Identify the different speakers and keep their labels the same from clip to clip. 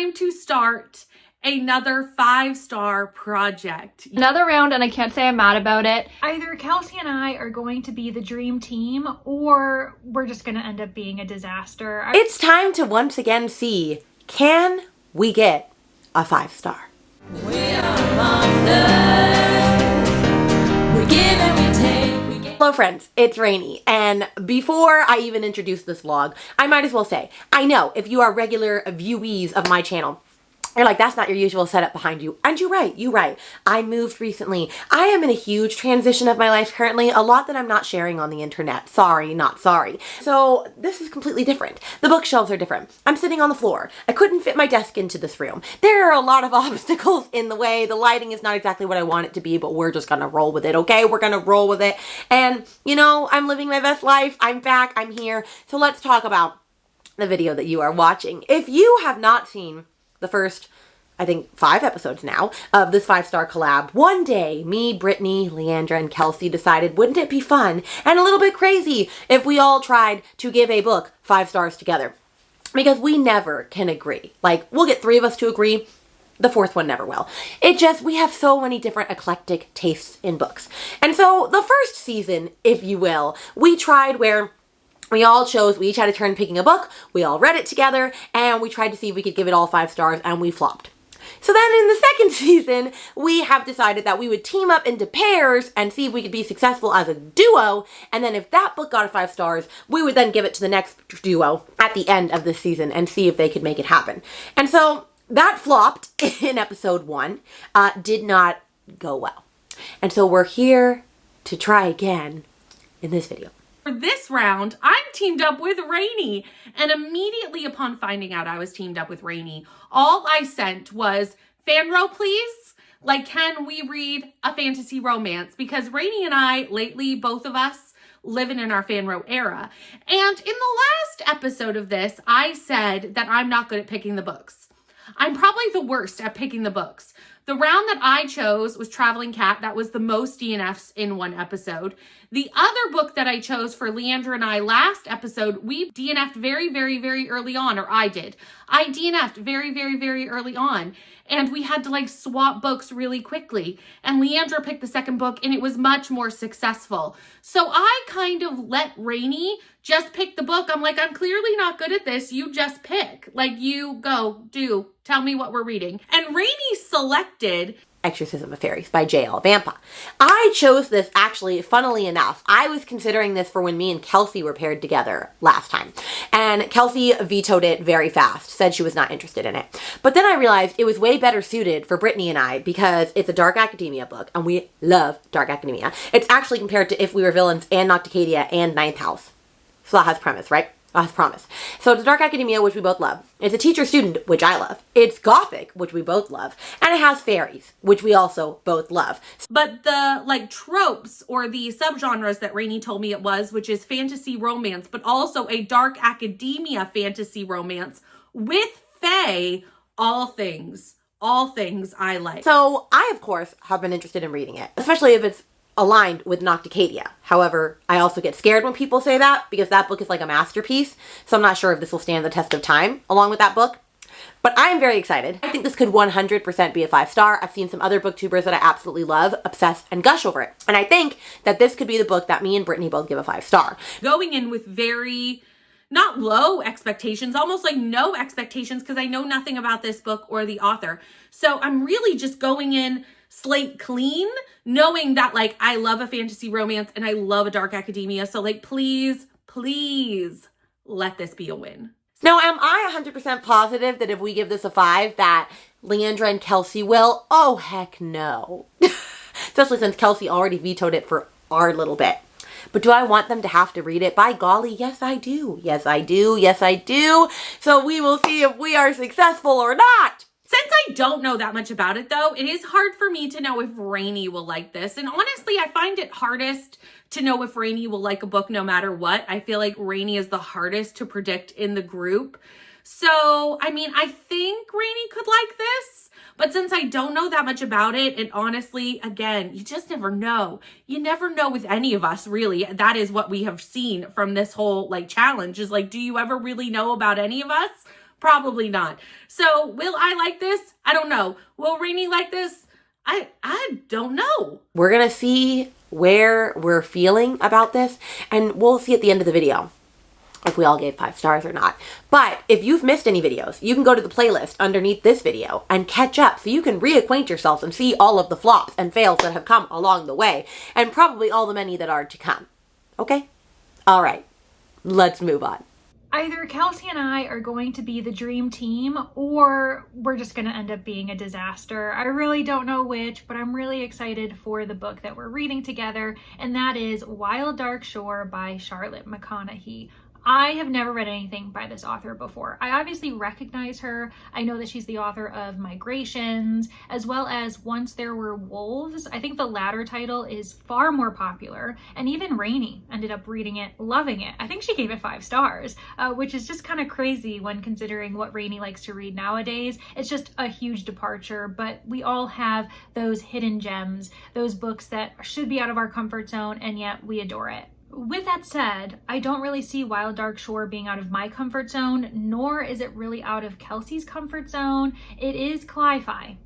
Speaker 1: time to start another 5-star project.
Speaker 2: Another round, and I can't say I'm mad about it.
Speaker 3: Either Kelsey and I are going to be the dream team, or we're just going to end up being a disaster.
Speaker 4: It's time to once again see, can we get a 5-star?
Speaker 5: We are monsters. We give and we take.
Speaker 4: Hello friends, it's Rainy, and before I even introduce this vlog, I might as well say, I know if you are regular viewees of my channel, you're like, that's not your usual setup behind you. And you're right. I moved recently. I am in a huge transition of my life currently, a lot that I'm not sharing on the internet. Sorry, not sorry. So this is completely different. The bookshelves are different. I'm sitting on the floor. I couldn't fit my desk into this room. There are a lot of obstacles in the way. The lighting is not exactly what I want it to be, but we're just gonna roll with it, okay? We're gonna roll with it. And you know, I'm living my best life. I'm back, I'm here. So let's talk about the video that you are watching. If you have not seen the first, I think, 5 episodes now of this 5-star collab, one day me, Brittany, Leandra, and Kelsey decided, wouldn't it be fun and a little bit crazy if we all tried to give a book 5 stars together? Because we never can agree. Like, we'll get 3 of us to agree. The 4th one never will. It just, we have so many different eclectic tastes in books. And so the first season, if you will, we tried where we all chose, we each had a turn picking a book, we all read it together, and we tried to see if we could give it all 5 stars, and we flopped. So then in the second season, we have decided that we would team up into pairs and see if we could be successful as a duo, and then if that book got a 5 stars, we would then give it to the next duo at the end of the season and see if they could make it happen. And so that flopped in episode 1, did not go well. And so we're here to try again in this video.
Speaker 1: For this round, I'm teamed up with Rainy, and immediately upon finding out I was teamed up with Rainy, all I sent was, "Fanro, please? Like, can we read a fantasy romance?" Because Rainy and I, lately, both of us, living in our Fanro era. And in the last episode of this, I said that I'm not good at picking the books. I'm probably the worst at picking the books. The round that I chose was Traveling Cat. That was the most DNFs in one episode. The other book that I chose for Leandra and I last episode, we DNF'd very early on, or I did. I DNF'd very early on. And we had to like swap books really quickly. And Leandra picked the second book and it was much more successful. So I kind of let Rainy just pick the book. I'm like, I'm clearly not good at this. You just pick. Like, you go, do, tell me what we're reading. And Rainy selected
Speaker 4: Exorcism of Faeries by J.L. Vampa. I chose this actually, funnily enough. I was considering this for when me and Kelsey were paired together last time. And Kelsey vetoed it very fast, said she was not interested in it. But then I realized it was way better suited for Brittany and I because it's a dark academia book and we love dark academia. It's actually compared to If We Were Villains and Nocticadia and Ninth House. So that has premise, right? As promise. So it's dark academia, which we both love. It's a teacher-student, which I love. It's gothic, which we both love. And it has fairies, which we also both love.
Speaker 1: But the like tropes or the subgenres that Rainy told me it was, which is fantasy romance, but also a dark academia fantasy romance with fae, all things I like.
Speaker 4: So I, of course, have been interested in reading it, especially if it's aligned with Nocticadia. However, I also get scared when people say that because that book is like a masterpiece. So I'm not sure if this will stand the test of time along with that book. But I am very excited. I think this could 100% be a 5-star. I've seen some other booktubers that I absolutely love, obsess, and gush over it. And I think that this could be the book that me and Brittany both give a 5-star.
Speaker 1: Going in with very, not low expectations, almost like no expectations because I know nothing about this book or the author. So I'm really just going in slate clean, knowing that like I love a fantasy romance and I love a dark academia. So like, please let this be a win.
Speaker 4: Now, am I 100% positive that if we give this a 5 that Leandra and Kelsey will? Oh, heck no. Especially since Kelsey already vetoed it for our little bit. But do I want them to have to read it? By golly, yes I do. Yes I do. Yes I do. So we will see if we are successful or not.
Speaker 1: Since I don't know that much about it though, it is hard for me to know if Rainy will like this. And honestly, I find it hardest to know if Rainy will like a book no matter what. I feel like Rainy is the hardest to predict in the group. So, I mean, I think Rainy could like this. But since I don't know that much about it, and honestly, again, you just never know. You never know with any of us, really. That is what we have seen from this whole like challenge is like, do you ever really know about any of us? Probably not. So will I like this? I don't know. Will Rainy like this? I don't know.
Speaker 4: We're gonna see where we're feeling about this, and we'll see at the end of the video if we all gave 5 stars or not. But if you've missed any videos, you can go to the playlist underneath this video and catch up so you can reacquaint yourself and see all of the flops and fails that have come along the way, and probably all the many that are to come. Okay? All right, let's move on.
Speaker 3: Either Kelsea and I are going to be the dream team, or we're just going to end up being a disaster. I really don't know which, but I'm really excited for the book that we're reading together, and that is Wild Dark Shore by Charlotte McConaughey. I have never read anything by this author before. I obviously recognize her. I know that she's the author of Migrations, as well as Once There Were Wolves. I think the latter title is far more popular, and even Rainy ended up reading it, loving it. I think she gave it 5 stars, which is just kind of crazy when considering what Rainy likes to read nowadays. It's just a huge departure, but we all have those hidden gems, those books that should be out of our comfort zone, and yet we adore it. With that said, I don't really see Wild Dark Shore being out of my comfort zone, nor is it really out of Kelsea's comfort zone. It is cli-fi,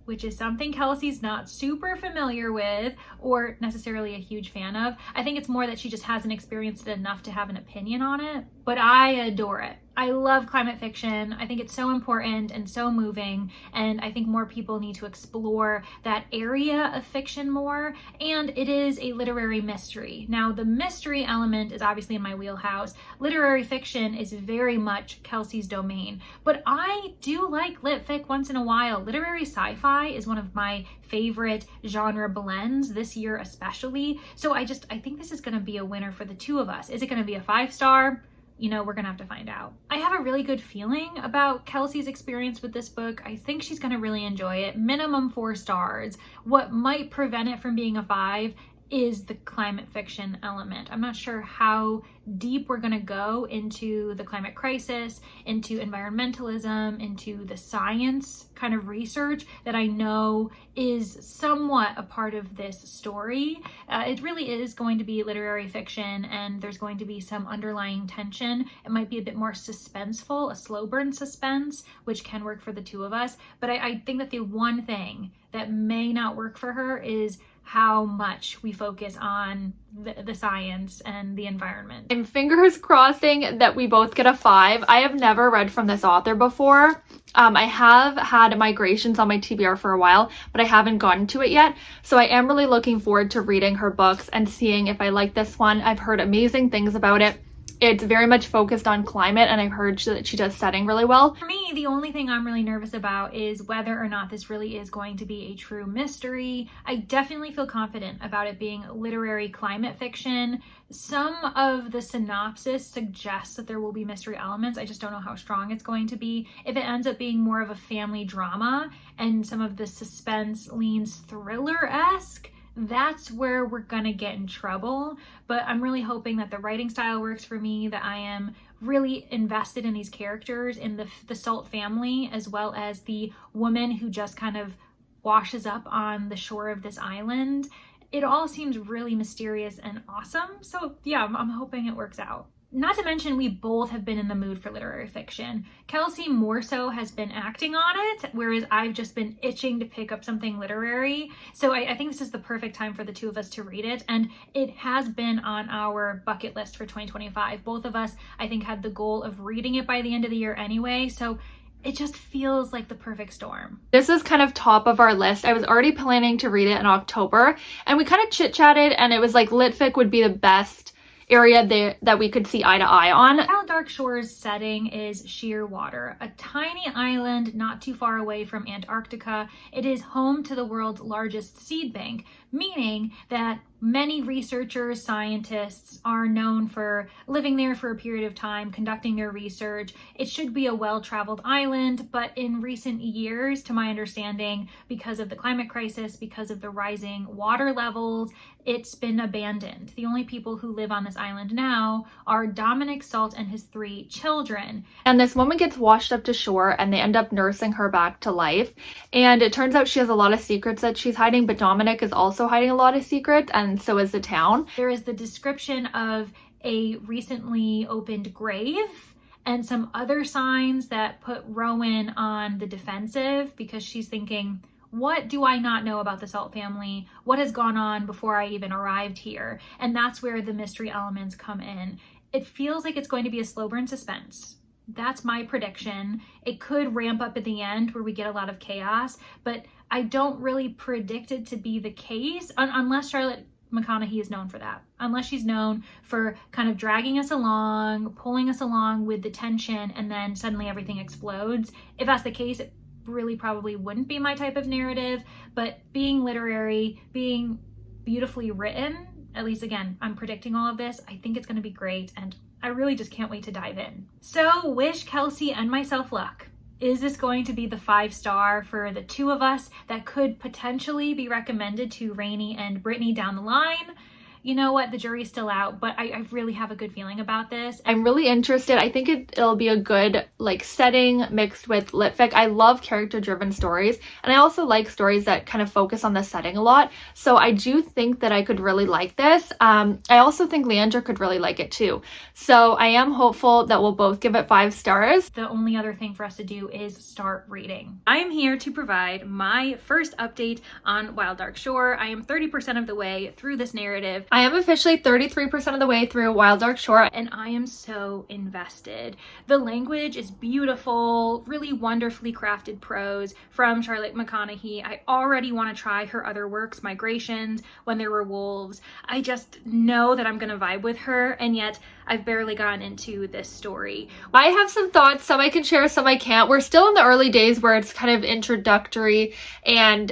Speaker 3: which is something Kelsey's not super familiar with or necessarily a huge fan of. I think it's more that she just hasn't experienced it enough to have an opinion on it, but I adore it. I love climate fiction. I think it's so important and so moving, and I think more people need to explore that area of fiction more, and it is a literary mystery. Now, the mystery element is obviously in my wheelhouse. Literary fiction is very much Kelsey's domain, but I do like lit fic once in a while. Literary sci-fi is one of my favorite genre blends this year especially, so I think this is going to be a winner for the two of us. Is it going to be a 5-star? You know, we're gonna have to find out. I have a really good feeling about Kelsey's experience with this book. I think she's gonna really enjoy it. Minimum 4 stars. What might prevent it from being a 5 is the climate fiction element. I'm not sure how deep we're gonna go into the climate crisis, into environmentalism, into the science kind of research that I know is somewhat a part of this story. It really is going to be literary fiction, and there's going to be some underlying tension. It might be a bit more suspenseful, a slow burn suspense, which can work for the two of us. But I think that the one thing that may not work for her is how much we focus on the science and the environment.
Speaker 2: I'm fingers crossing that we both get a 5. I have never read from this author before. I have had Migrations on my TBR for a while, but I haven't gotten to it yet. So I am really looking forward to reading her books and seeing if I like this one. I've heard amazing things about it. It's very much focused on climate, and I've heard that she does setting really well.
Speaker 3: For me, the only thing I'm really nervous about is whether or not this really is going to be a true mystery. I definitely feel confident about it being literary climate fiction. Some of the synopsis suggests that there will be mystery elements. I just don't know how strong it's going to be. If it ends up being more of a family drama and some of the suspense leans thriller-esque, that's where we're gonna get in trouble. But I'm really hoping that the writing style works for me, that I am really invested in these characters, in the Salt family, as well as the woman who just kind of washes up on the shore of this island. It all seems really mysterious and awesome. So yeah, I'm hoping it works out. Not to mention, we both have been in the mood for literary fiction. Kelsea more so has been acting on it, whereas I've just been itching to pick up something literary. So I think this is the perfect time for the two of us to read it, and it has been on our bucket list for 2025. Both of us, I think, had the goal of reading it by the end of the year anyway, so it just feels like the perfect storm.
Speaker 2: This is kind of top of our list. I was already planning to read it in October, and we kind of chit-chatted, and it was like lit fic would be the best area there that we could see eye to eye on.
Speaker 3: Wild Dark Shore's setting is sheer water, a tiny island not too far away from Antarctica. It is home to the world's largest seed bank, meaning that many researchers, scientists are known for living there for a period of time, conducting their research. It should be a well-traveled island, but in recent years, to my understanding, because of the climate crisis, because of the rising water levels, it's been abandoned. The only people who live on this island now are Dominic Salt and his 3 children.
Speaker 2: And this woman gets washed up to shore, and they end up nursing her back to life. And it turns out she has a lot of secrets that she's hiding, but Dominic is also hiding a lot of secrets, and so is the town.
Speaker 3: There is the description of a recently opened grave, and some other signs that put Rowan on the defensive because she's thinking, what do I not know about the Salt family? What has gone on before I even arrived here? And that's where the mystery elements come in. It feels like it's going to be a slow burn suspense. That's my prediction. It could ramp up at the end where we get a lot of chaos, but I don't really predict it to be the case unless Charlotte McConaughey is known for that. Unless she's known for kind of dragging us along, pulling us along with the tension, and then suddenly everything explodes. If that's the case, it really probably wouldn't be my type of narrative, but being literary, being beautifully written, at least again, I'm predicting all of this, I think it's going to be great, and I really just can't wait to dive in. So wish Kelsea and myself luck. Is this going to be the 5-star for the two of us that could potentially be recommended to Rainy and Brittany down the line? You know what, the jury's still out, but I really have a good feeling about this.
Speaker 2: I'm really interested. I think it'll be a good like setting mixed with litfic. I love character-driven stories, and I also like stories that kind of focus on the setting a lot. So I do think that I could really like this. I also think Leandra could really like it too. So I am hopeful that we'll both give it 5 stars.
Speaker 3: The only other thing for us to do is start reading. I am here to provide my first update on Wild Dark Shore. I am 30% of the way through this narrative.
Speaker 2: I am officially 33% of the way through Wild Dark Shore,
Speaker 3: and I am so invested. The language is beautiful, really wonderfully crafted prose from Charlotte McConaughey. I already want to try her other works, Migrations, When There Were Wolves. I just know that I'm going to vibe with her, and yet I've barely gotten into this story.
Speaker 2: I have some thoughts, some I can share, some I can't. We're still in the early days where it's kind of introductory, and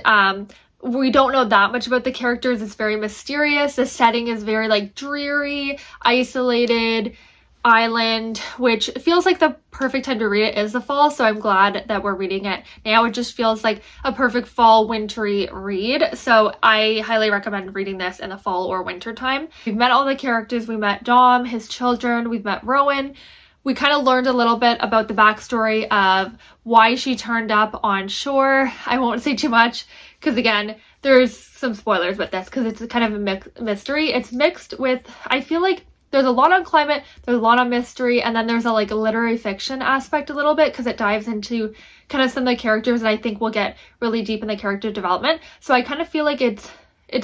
Speaker 2: we don't know that much about the characters. It's very mysterious. The setting is very like dreary, isolated island, which feels like the perfect time to read it is the fall. So I'm glad that we're reading it now. It just feels like a perfect fall wintry read. So I highly recommend reading this in the fall or winter time. We've met all the characters. We met Dom, his children. We've met Rowan. We kind of learned a little bit about the backstory of why she turned up on shore. I won't say too much because, again, there's some spoilers with this because it's kind of a mystery. It's mixed with, I feel like there's a lot on climate, there's a lot on mystery, and then there's a like a literary fiction aspect a little bit because it dives into kind of some of the characters, and I think we'll get really deep in the character development. So I kind of feel like it's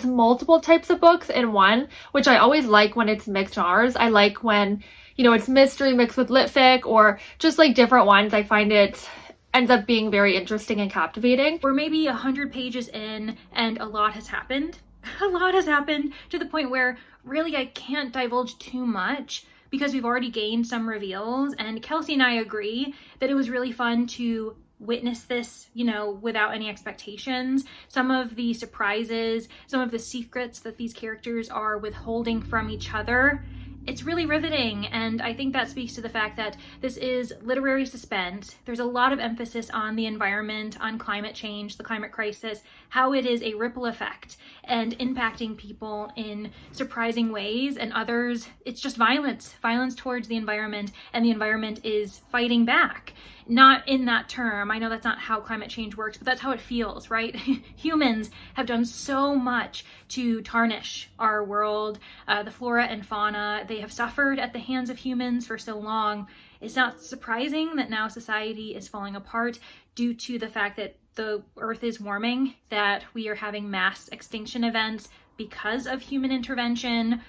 Speaker 2: multiple types of books in one, which I always like when it's mixed genres. I like when, you know, it's mystery mixed with litfic or just like different ones. I find it ends up being very interesting and captivating.
Speaker 3: We're maybe 100 pages in and a lot has happened. A lot has happened to the point where really I can't divulge too much because we've already gained some reveals, and Kelsea and I agree that it was really fun to witness this, you know, without any expectations. Some of the surprises, some of the secrets that these characters are withholding from each other, it's really riveting, and I think that speaks to the fact that this is literary suspense. There's a lot of emphasis on the environment, on climate change, the climate crisis, how it is a ripple effect and impacting people in surprising ways, and others, it's just violence towards the environment, and the environment is fighting back. Not in that term, I know that's not how climate change works, but that's how it feels, right? Humans have done so much to tarnish our world, the flora and fauna. They have suffered at the hands of humans for so long. It's not surprising that now society is falling apart due to the fact that the earth is warming, that we are having mass extinction events because of human intervention.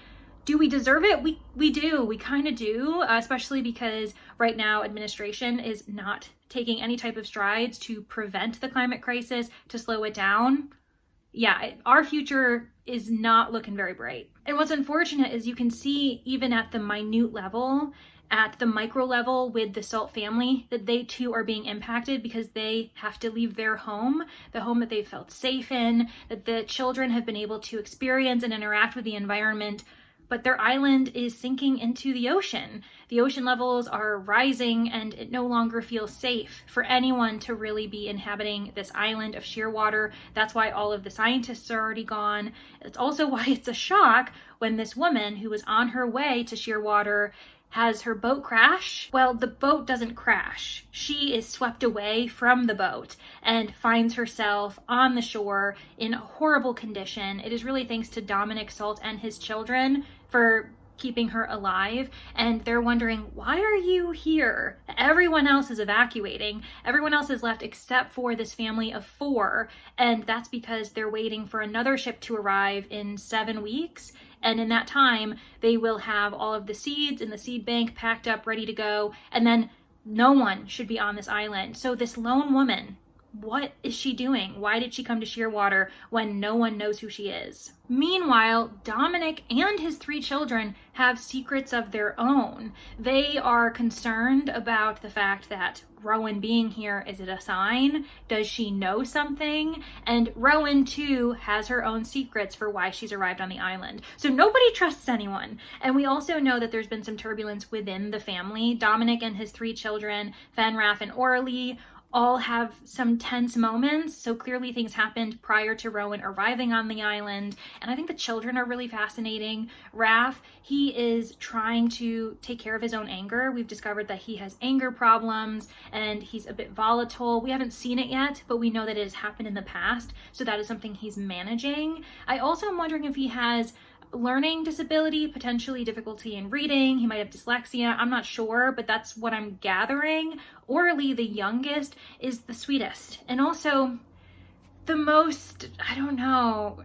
Speaker 3: Do we deserve it? We do. We kind of do, especially because right now administration is not taking any type of strides to prevent the climate crisis, to slow it down. Yeah, our future is not looking very bright. And what's unfortunate is you can see even at the minute level, at the micro level with the Salt family, that they too are being impacted because they have to leave their home, the home that they felt safe in, that the children have been able to experience and interact with the environment. But their island is sinking into the ocean. The ocean levels are rising, and it no longer feels safe for anyone to really be inhabiting this island of shearwater. That's why all of the scientists are already gone. It's also why it's a shock when this woman who was on her way to shearwater has her boat crash. Well, the boat doesn't crash. She is swept away from the boat and finds herself on the shore in a horrible condition. It is really thanks to Dominic Salt and his children for keeping her alive, and they're wondering, why are you here? Everyone else is evacuating. Everyone else is left except for this family of 4, and that's because they're waiting for another ship to arrive in 7 weeks. And in that time, they will have all of the seeds in the seed bank packed up, ready to go, and then no one should be on this island. So this lone woman, what is she doing? Why did she come to Shearwater when no one knows who she is? Meanwhile, Dominic and his 3 children have secrets of their own. They are concerned about the fact that Rowan being here, is it a sign? Does she know something? And Rowan too has her own secrets for why she's arrived on the island. So nobody trusts anyone. And we also know that there's been some turbulence within the family. Dominic and his 3 children, Fenrath and Orly, all have some tense moments. So clearly things happened prior to Rowan arriving on the island. And I think the children are really fascinating. Raph, he is trying to take care of his own anger. We've discovered that he has anger problems and he's a bit volatile. We haven't seen it yet, but we know that it has happened in the past. So that is something he's managing. I also am wondering if he has learning disability, potentially difficulty in reading. He might have dyslexia. I'm not sure, but that's what I'm gathering. Orly, the youngest, is the sweetest. And also the most, I don't know,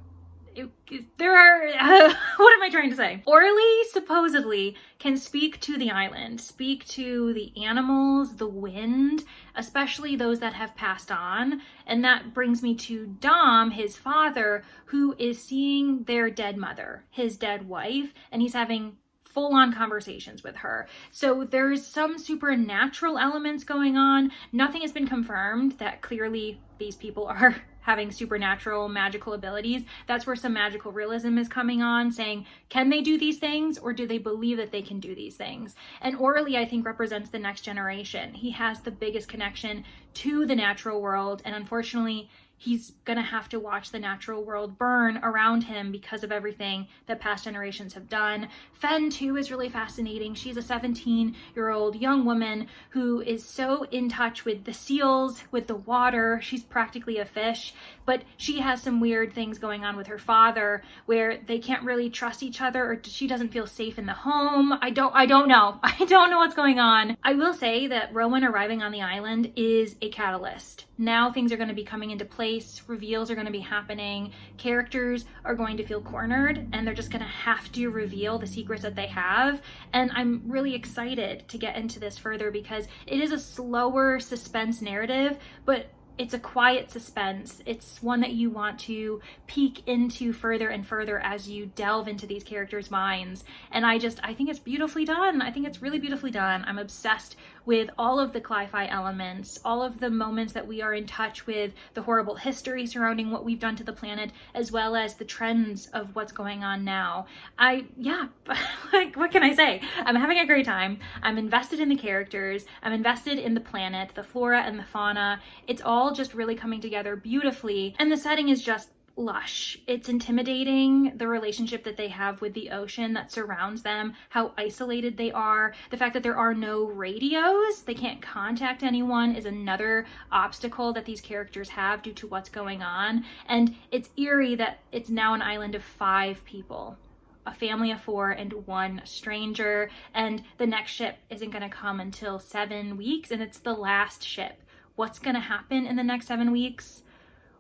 Speaker 3: there are, what am I trying to say? Orly supposedly can speak to the island, speak to the animals, the wind, especially those that have passed on. And that brings me to Dom, his father, who is seeing their dead mother, his dead wife, and he's having full-on conversations with her. So there's some supernatural elements going on. Nothing has been confirmed that clearly these people are having supernatural magical abilities. That's where some magical realism is coming on, saying, can they do these things or do they believe that they can do these things? And Orly, I think, represents the next generation. He has the biggest connection to the natural world, and unfortunately, he's gonna have to watch the natural world burn around him because of everything that past generations have done. Fen, too, is really fascinating. She's a 17-year-old young woman who is so in touch with the seals, with the water. She's practically a fish, but she has some weird things going on with her father where they can't really trust each other, or she doesn't feel safe in the home. I don't know. I don't know what's going on. I will say that Rowan arriving on the island is a catalyst. Now things are going to be coming into place, reveals are going to be happening, characters are going to feel cornered, and they're just going to have to reveal the secrets that they have. And I'm really excited to get into this further because it is a slower suspense narrative, but it's a quiet suspense. It's one that you want to peek into further and further as you delve into these characters' minds. And I think it's beautifully done. I think it's really beautifully done. I'm obsessed with all of the cli-fi elements, all of the moments that we are in touch with the horrible history surrounding what we've done to the planet, as well as the trends of what's going on now. Like, what can I say? I'm having a great time. I'm invested in the characters. I'm invested in the planet, the flora and the fauna. It's all just really coming together beautifully. And the setting is just lush. It's intimidating, the relationship that they have with the ocean that surrounds them, how isolated they are, the fact that there are no radios, they can't contact anyone is another obstacle that these characters have due to what's going on. And it's eerie that it's now an island of 5 people, a family of 4 and 1 stranger, and the next ship isn't going to come until 7 weeks, and it's the last ship. What's going to happen in the next 7 weeks?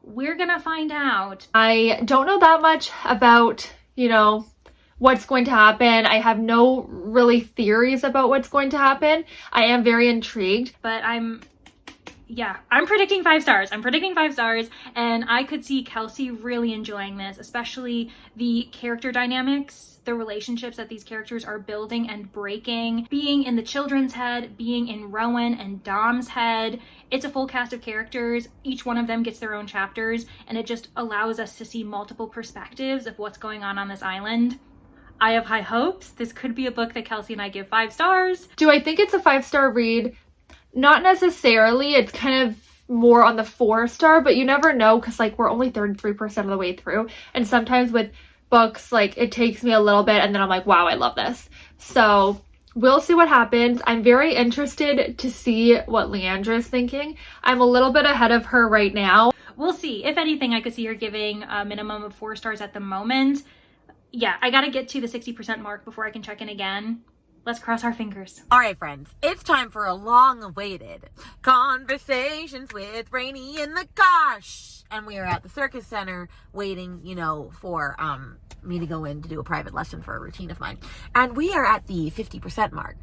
Speaker 3: We're gonna find out.
Speaker 2: I don't know that much about, what's going to happen. I have no really theories about what's going to happen. I am very intrigued.
Speaker 3: But I'm predicting 5 stars. I'm predicting 5 stars, and I could see Kelsea really enjoying this, especially the character dynamics, the relationships that these characters are building and breaking, being in the children's head, being in Rowan and Dom's head. It's a full cast of characters. Each one of them gets their own chapters, and it just allows us to see multiple perspectives of what's going on this island. I have high hopes. This could be a book that Kelsea and I give 5 stars.
Speaker 2: Do I think it's a 5-star read? Not necessarily. It's kind of more on the 4-star, but you never know because we're only 33% of the way through. And sometimes with books, it takes me a little bit and then I'm like, wow, I love this. So we'll see what happens. I'm very interested to see what Leandra is thinking. I'm a little bit ahead of her right now.
Speaker 3: We'll see. If anything, I could see her giving a minimum of 4 stars at the moment. yeah, I gotta get to the 60% mark before I can check in again. Let's cross our fingers.
Speaker 4: All right, friends, it's time for a long-awaited Conversations with Rainy in the Gosh. And we are at the Circus Center waiting, you know, for me to go in to do a private lesson for a routine of mine. And we are at the 50% mark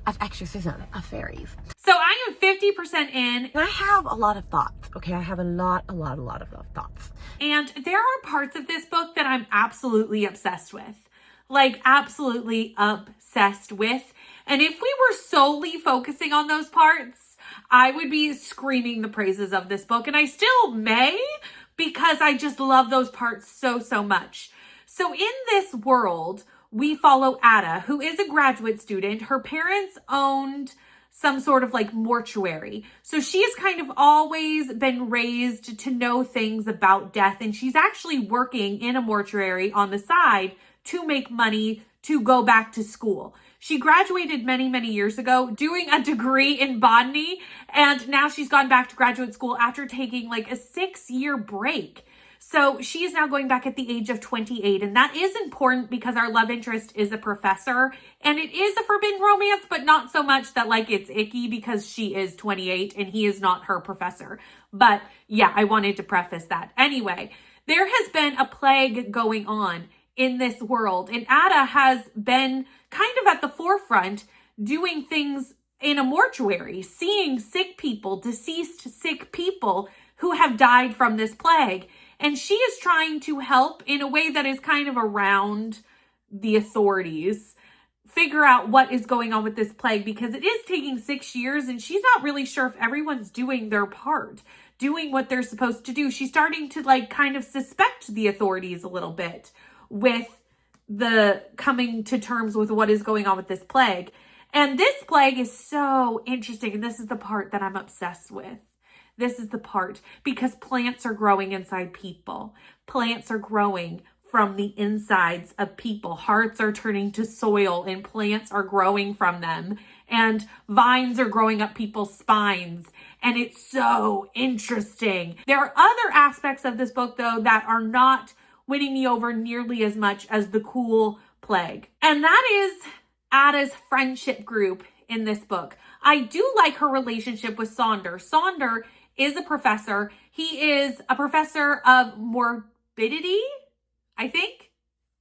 Speaker 4: of Exorcism of Faeries.
Speaker 1: So I am 50% in.
Speaker 4: And I have a lot of thoughts, okay? I have a lot of thoughts.
Speaker 1: And there are parts of this book that I'm absolutely obsessed with. Like, absolutely obsessed with. And if we were solely focusing on those parts, I would be screaming the praises of this book. And I still may, because I just love those parts so, so much. So in this world, we follow Ada, who is a graduate student. Her parents owned some sort of like mortuary. So she has kind of always been raised to know things about death. And she's actually working in a mortuary on the side to make money to go back to school. She graduated many, many years ago doing a degree in botany. And now she's gone back to graduate school after taking like a 6-year break. So she is now going back at the age of 28. And that is important because our love interest is a professor. And it is a forbidden romance, but not so much that like it's icky because she is 28 and he is not her professor. But yeah, I wanted to preface that. Anyway, there has been a plague going on in this world. And Ada has been kind of at the forefront doing things in a mortuary, seeing sick people, deceased sick people who have died from this plague. And she is trying to help in a way that is kind of around the authorities figure out what is going on with this plague, because it is taking 6 years and she's not really sure if everyone's doing their part, doing what they're supposed to do. She's starting to like kind of suspect the authorities a little bit with the coming to terms with what is going on with this plague. And this plague is so interesting. And this is the part that I'm obsessed with. This is the part because plants are growing inside people. Plants are growing from the insides of people. Hearts are turning to soil and plants are growing from them. And vines are growing up people's spines. And it's so interesting. There are other aspects of this book, though, that are not winning me over nearly as much as the cool plague. And that is Ada's friendship group in this book. I do like her relationship with Sonder. Sonder is a professor. He is a professor of morbidity, I think.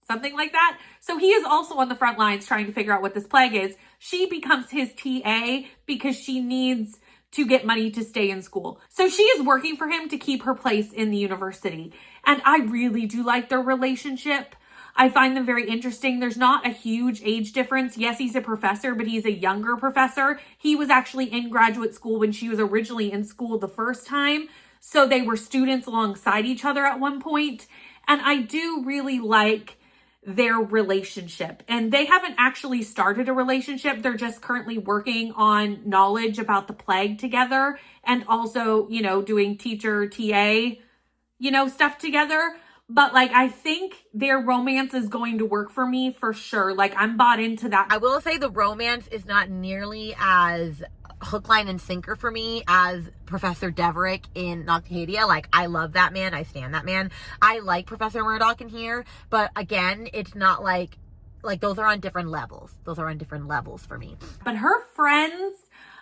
Speaker 1: Something like that. So he is also on the front lines trying to figure out what this plague is. She becomes his TA because she needs to get money to stay in school. So she is working for him to keep her place in the university. And I really do like their relationship. I find them very interesting. There's not a huge age difference. Yes, he's a professor, but he's a younger professor. He was actually in graduate school when she was originally in school the first time. So they were students alongside each other at one point. And I do really like their relationship. And they haven't actually started a relationship. They're just currently working on knowledge about the plague together and also, you know, doing teacher, TA, you know, stuff together. But like, I think their romance is going to work for me for sure. Like, I'm bought into that.
Speaker 4: I will say the romance is not nearly as hook, line, and sinker for me as Professor Deverick in Noctadia. Like, I love that man. I stand that man. I like Professor Murdoch in here. But again, it's not like those are on different levels. Those are on different levels for me.
Speaker 1: But her friends,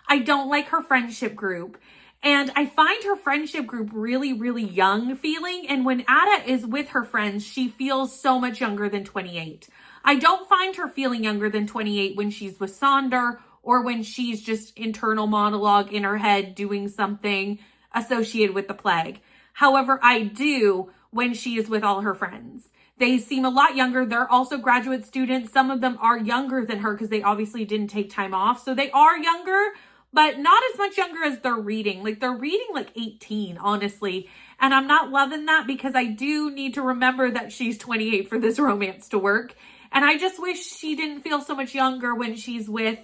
Speaker 1: I don't like her friendship group. And I find her friendship group really, really young feeling. And when Ada is with her friends, she feels so much younger than 28. I don't find her feeling younger than 28 when she's with Sonder or when she's just internal monologue in her head doing something associated with the plague. However, I do when she is with all her friends. They seem a lot younger. They're also graduate students. Some of them are younger than her because they obviously didn't take time off. So they are younger, but not as much younger as they're reading. Like, they're reading like 18, honestly. And I'm not loving that because I do need to remember that she's 28 for this romance to work. And I just wish she didn't feel so much younger when she's with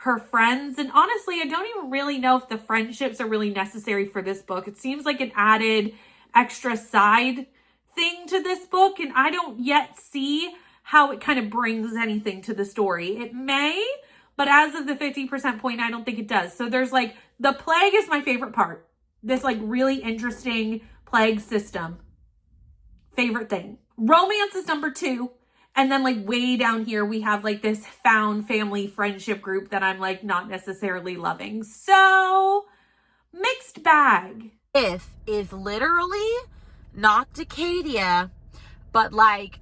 Speaker 1: her friends. And honestly, I don't even really know if the friendships are really necessary for this book. It seems like an added extra side thing to this book. And I don't yet see how it kind of brings anything to the story. It may, but as of the 50% point, I don't think it does. So there's like, the plague is my favorite part. This like really interesting plague system. Favorite thing. Romance is number 2. And then like way down here, we have like this found family friendship group that I'm like not necessarily loving. So mixed bag.
Speaker 4: This is literally Nocticadia, but like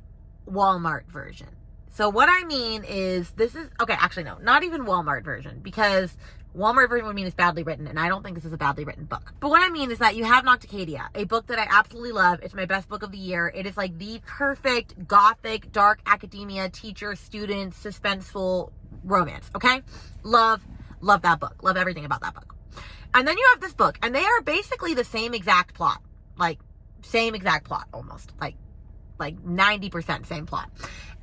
Speaker 4: Walmart version. So what I mean is this is, okay, actually no, not even Walmart version, because Walmart version would mean it's badly written, and I don't think this is a badly written book. But what I mean is that you have Nocticadia, a book that I absolutely love. It's my best book of the year. It is like the perfect gothic, dark academia, teacher, student, suspenseful romance, okay? Love that book. Love everything about that book. And then you have this book, and they are basically the same exact plot. Like, same exact plot, almost. Like 90% same plot.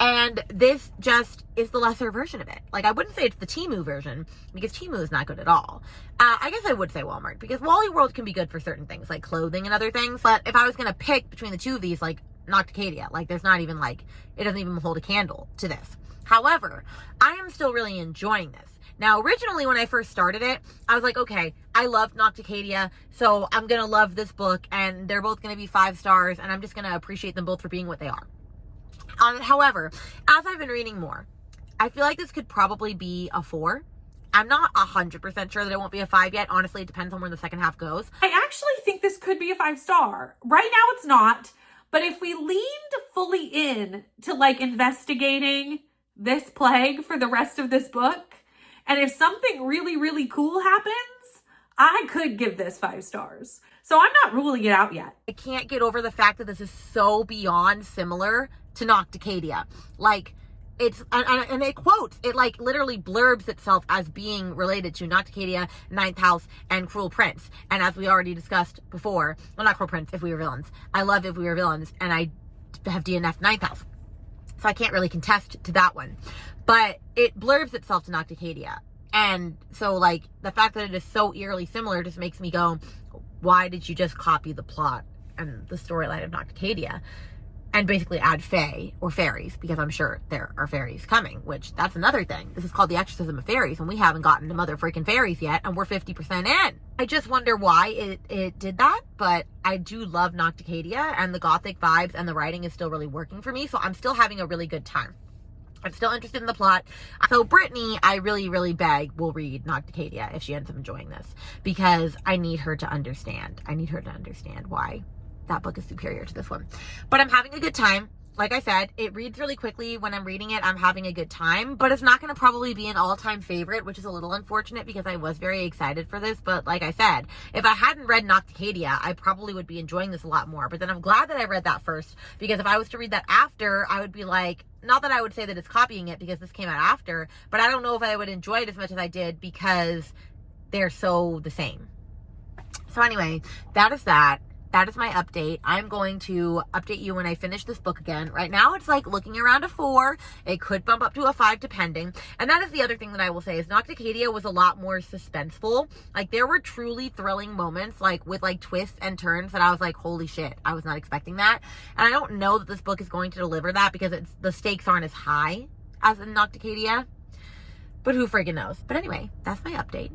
Speaker 4: And this just is the lesser version of it. Like, I wouldn't say it's the Temu version, because Temu is not good at all. I guess I would say Walmart, because Wally World can be good for certain things, like clothing and other things. But if I was going to pick between the two of these, like, Nocticadia, like, there's not even, like, it doesn't even hold a candle to this. However, I am still really enjoying this. Now, originally, when I first started it, I was like, okay, I love Nocticadia, so I'm going to love this book, and they're both going to be 5 stars, and I'm just going to appreciate them both for being what they are. However, as I've been reading more, I feel like this could probably be a 4. I'm not 100% sure that it won't be a 5 yet. Honestly, it depends on where the second half goes.
Speaker 1: I actually think this could be a 5-star. Right now it's not, but if we leaned fully in to like investigating this plague for the rest of this book, and if something really, really cool happens, I could give this 5 stars. So I'm not ruling it out yet.
Speaker 4: I can't get over the fact that this is so beyond similar to Nocticadia. Like, it's, and it quotes, it like literally blurbs itself as being related to Nocticadia, Ninth House, and Cruel Prince. And as we already discussed before, well, not Cruel Prince, If We Were Villains. I love If We Were Villains, and I have DNF Ninth House. So I can't really contest to that one. But it blurbs itself to Nocticadia. And so, like, the fact that it is so eerily similar just makes me go, why did you just copy the plot and the storyline of Nocticadia and basically add Fae or Faeries? Because I'm sure there are Faeries coming, which that's another thing. This is called the Exorcism of Faeries, and we haven't gotten to mother freaking Faeries yet, and we're 50% in. I just wonder why it did that, but I do love Nocticadia, and the gothic vibes and the writing is still really working for me, so I'm still having a really good time. I'm still interested in the plot. So Brittany, I really, really beg, will read Nocticadia if she ends up enjoying this, because I need her to understand. I need her to understand why that book is superior to this one. But I'm having a good time. Like I said, it reads really quickly. When I'm reading it, I'm having a good time, but it's not going to probably be an all-time favorite, which is a little unfortunate because I was very excited for this. But like I said, if I hadn't read Nocticadia, I probably would be enjoying this a lot more. But then I'm glad that I read that first, because if I was to read that after, I would be like, not that I would say that it's copying it because this came out after, but I don't know if I would enjoy it as much as I did because they're so the same. So anyway, that is that. That is my update. I'm going to update you when I finish this book again. Right now, it's like looking around a 4. It could bump up to a 5 depending. And that is the other thing that I will say is Nocticadia was a lot more suspenseful. Like, there were truly thrilling moments, like with like twists and turns that I was like, holy shit, I was not expecting that. And I don't know that this book is going to deliver that because the stakes aren't as high as in Nocticadia. But who friggin' knows? But anyway, that's my update.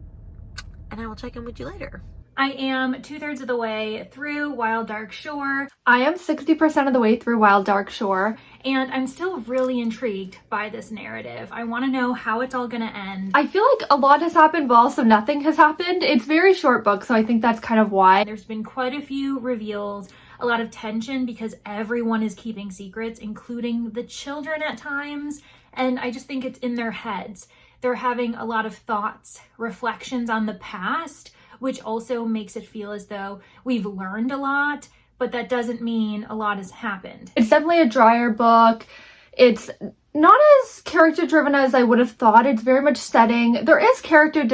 Speaker 4: And I will check in with you later.
Speaker 3: I am 2/3 of the way through Wild Dark Shore,
Speaker 2: I am 60% of the way through Wild Dark Shore.
Speaker 3: and I'm still really intrigued by this narrative. I want to know how it's all going to end.
Speaker 2: I feel like a lot has happened, but also nothing has happened. It's a very short book, so I think that's kind of why.
Speaker 3: There's been quite a few reveals, a lot of tension because everyone is keeping secrets, including the children at times, and I just think it's in their heads. They're having a lot of thoughts, reflections on the past, which also makes it feel as though we've learned a lot, but that doesn't mean a lot has happened.
Speaker 2: It's definitely a drier book. It's not as character driven as I would have thought. It's very much setting. There is character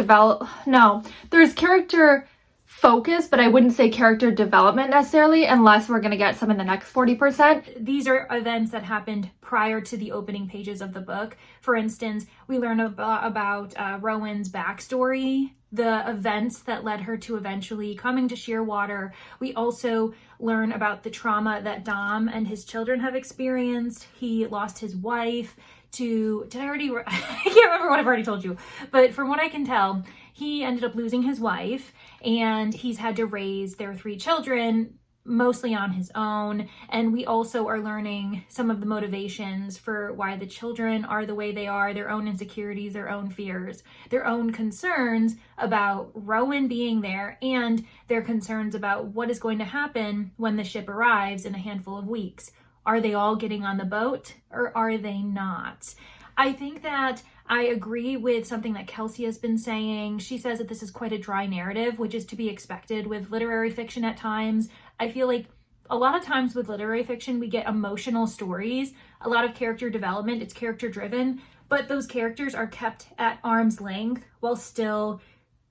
Speaker 2: there's character focus, but I wouldn't say character development necessarily, unless we're going to get some in the next 40%.
Speaker 3: These are events that happened prior to the opening pages of the book. For instance, we learn about Rowan's backstory, the events that led her to eventually coming to Shearwater. We also learn about the trauma that Dom and his children have experienced. He lost his wife to, I can't remember what I've already told you, but from what I can tell, he ended up losing his wife, and he's had to raise their 3 children mostly on his own. And we also are learning some of the motivations for why the children are the way they are, their own insecurities, their own fears, their own concerns about Rowan being there, and their concerns about what is going to happen when the ship arrives in a handful of weeks. Are they all getting on the boat or are they not? I think that I agree with something that Kelsea has been saying. She says that this is quite a dry narrative, which is to be expected with literary fiction at times. I feel like a lot of times with literary fiction, we get emotional stories, a lot of character development, it's character driven, but those characters are kept at arm's length while still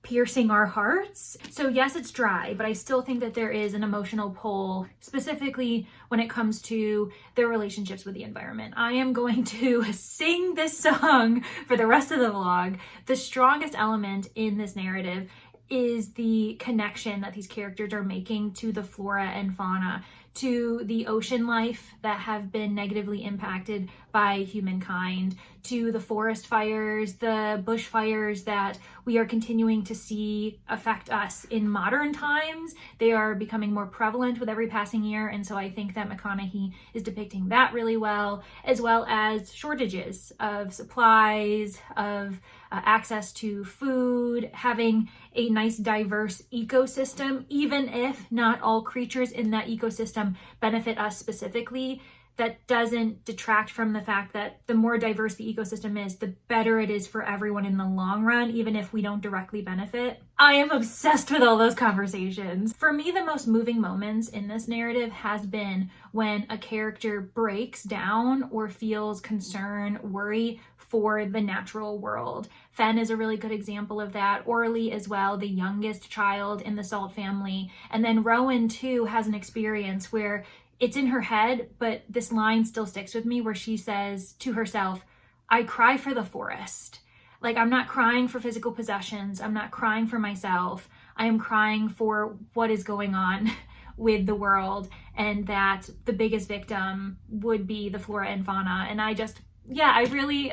Speaker 3: piercing our hearts. So yes, it's dry, but I still think that there is an emotional pull, specifically when it comes to their relationships with the environment. I am going to sing this song for the rest of the vlog. The strongest element in this narrative is the connection that these characters are making to the flora and fauna, to the ocean life that have been negatively impacted by humankind, to the forest fires, the bushfires that we are continuing to see affect us in modern times. They are becoming more prevalent with every passing year, and so I think that McConaughey is depicting that really well, as well as shortages of supplies, of access to food, having a nice diverse ecosystem, even if not all creatures in that ecosystem benefit us specifically. That doesn't detract from the fact that the more diverse the ecosystem is, the better it is for everyone in the long run, even if we don't directly benefit. I am obsessed with all those conversations. For me, the most moving moments in this narrative has been when a character breaks down or feels concern, worry for the natural world. Fen is a really good example of that. Orly as well, the youngest child in the Salt family. And then Rowan too has an experience where it's in her head, but this line still sticks with me where she says to herself, I cry for the forest. Like, I'm not crying for physical possessions. I'm not crying for myself. I am crying for what is going on with the world, and that the biggest victim would be the flora and fauna. And I really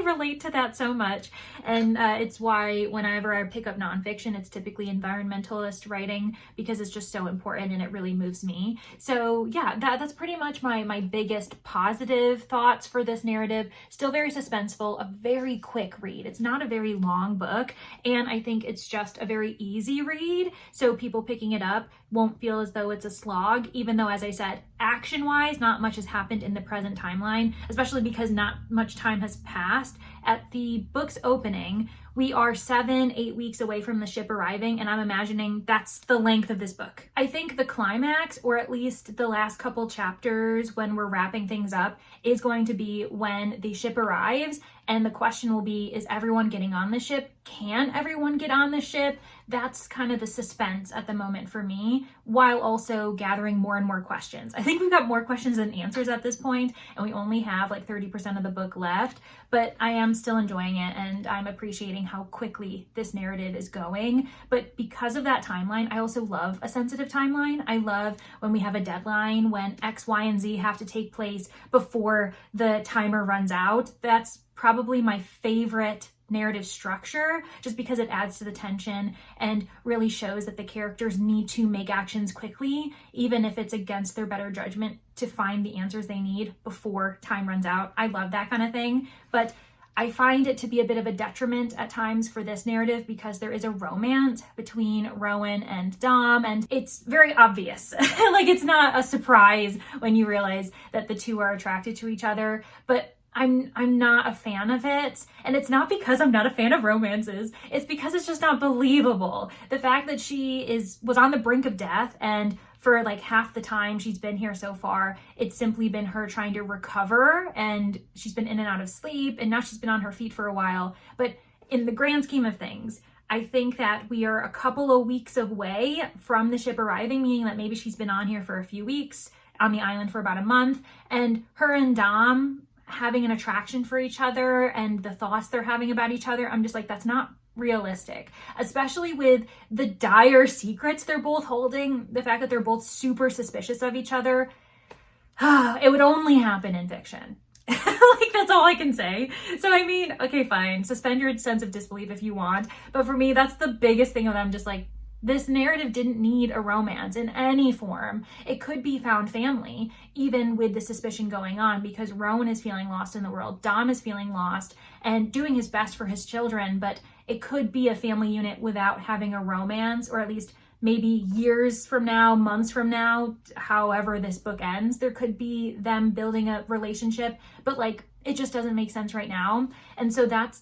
Speaker 3: relate to that so much. And it's why whenever I pick up nonfiction, it's typically environmentalist writing, because it's just so important and it really moves me. So yeah, that's pretty much my biggest positive thoughts for this narrative. Still very suspenseful, a very quick read. It's not a very long book, and I think it's just a very easy read. So people picking it up won't feel as though it's a slog, even though, as I said, action-wise, not much has happened in the present timeline, especially because not much time has passed. At the book's opening, we are 7-8 weeks away from the ship arriving, and I'm imagining that's the length of this book. I think the climax, or at least the last couple chapters when we're wrapping things up, is going to be when the ship arrives, and the question will be, is everyone getting on the ship? Can everyone get on the ship? That's kind of the suspense at the moment for me, while also gathering more and more questions. I think we've got more questions than answers at this point, and we only have like 30% of the book left, but I am still enjoying it, and I'm appreciating how quickly this narrative is going. But because of that timeline, I also love a sensitive timeline. I love when we have a deadline, when X, Y, and Z have to take place before the timer runs out. That's probably my favorite narrative structure, just because it adds to the tension and really shows that the characters need to make actions quickly, even if it's against their better judgment, to find the answers they need before time runs out. I love that kind of thing, but I find it to be a bit of a detriment at times for this narrative, because there is a romance between Rowan and Dom, and it's very obvious. Like, it's not a surprise when you realize that the two are attracted to each other, but I'm not a fan of it. And it's not because I'm not a fan of romances. It's because it's just not believable. The fact that she was on the brink of death, and for like half the time she's been here so far, it's simply been her trying to recover, and she's been in and out of sleep, and now she's been on her feet for a while. But in the grand scheme of things, I think that we are a couple of weeks away from the ship arriving, meaning that maybe she's been on here for a few weeks, on the island for about a month, and her and Dom having an attraction for each other and the thoughts they're having about each other, I'm just like, that's not realistic, especially with the dire secrets they're both holding, the fact that they're both super suspicious of each other. It would only happen in fiction. Like, that's all I can say. So I mean, okay, fine, suspend your sense of disbelief if you want, but for me, that's the biggest thing that I'm just like, This narrative didn't need a romance in any form. It could be found family, even with the suspicion going on, because Rowan is feeling lost in the world, Dom is feeling lost and doing his best for his children, but it could be a family unit without having a romance, or at least maybe years from now, months from now, however this book ends, there could be them building a relationship, but like, it just doesn't make sense right now. And so that's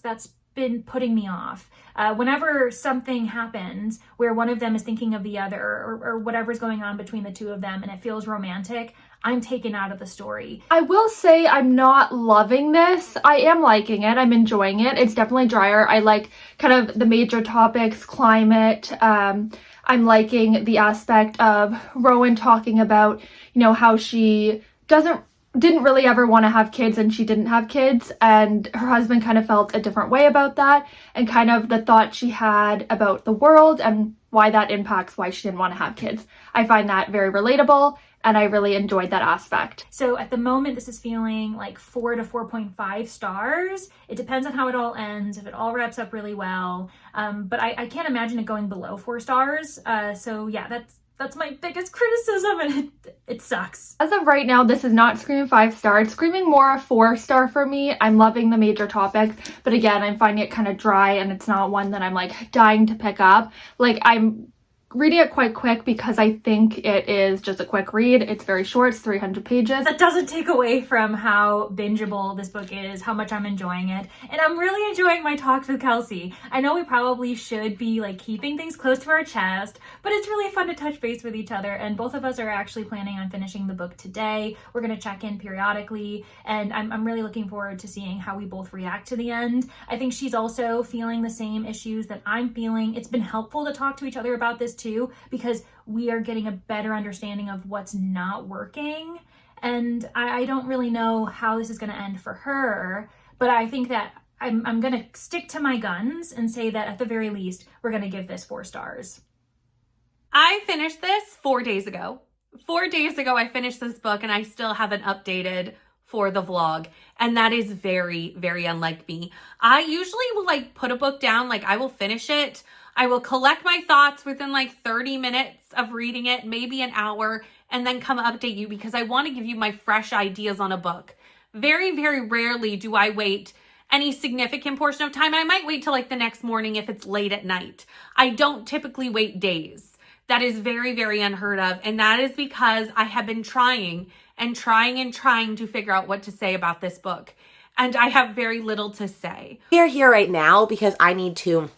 Speaker 3: been putting me off. Whenever something happens where one of them is thinking of the other, or whatever's going on between the two of them and it feels romantic, I'm taken out of the story.
Speaker 2: I will say I'm not loving this. I am liking it. I'm enjoying it. It's definitely drier. I like kind of the major topics, climate. I'm liking the aspect of Rowan talking about, you know, how she didn't really ever want to have kids, and she didn't have kids, and her husband kind of felt a different way about that, and kind of the thought she had about the world and why that impacts why she didn't want to have kids. I find that very relatable, and I really enjoyed that aspect.
Speaker 3: So at the moment, this is feeling like 4 to 4.5 stars. It depends on how it all ends, if it all wraps up really well. But I can't imagine it going below 4 stars. So yeah, that's my biggest criticism, and it sucks.
Speaker 2: As of right now, this is not screaming 5 star. It's screaming more a 4-star for me. I'm loving the major topics, but again, I'm finding it kind of dry, and it's not one that I'm like dying to pick up. Like, I'm reading it quite quick because I think it is just a quick read. It's very short, it's 300 pages.
Speaker 3: That doesn't take away from how bingeable this book is, how much I'm enjoying it. And I'm really enjoying my talks with Kelsea. I know we probably should be like keeping things close to our chest, but it's really fun to touch base with each other. And both of us are actually planning on finishing the book today. We're going to check in periodically, and I'm really looking forward to seeing how we both react to the end. I think she's also feeling the same issues that I'm feeling. It's been helpful to talk to each other about this too, because we are getting a better understanding of what's not working. And I don't really know how this is going to end for her, but I think that I'm going to stick to my guns and say that at the very least, we're going to give this 4 stars.
Speaker 1: I finished this 4 days ago. 4 days ago, I finished this book, and I still haven't updated for the vlog. And that is very, very unlike me. I usually will like put a book down, like I will finish it. I will collect my thoughts within like 30 minutes of reading it, maybe an hour, and then come update you because I want to give you my fresh ideas on a book. Very, very rarely do I wait any significant portion of time. I might wait till like the next morning if it's late at night. I don't typically wait days. That is very, very unheard of. And that is because I have been trying to figure out what to say about this book. And I have very little to say.
Speaker 4: We are here right now because I need to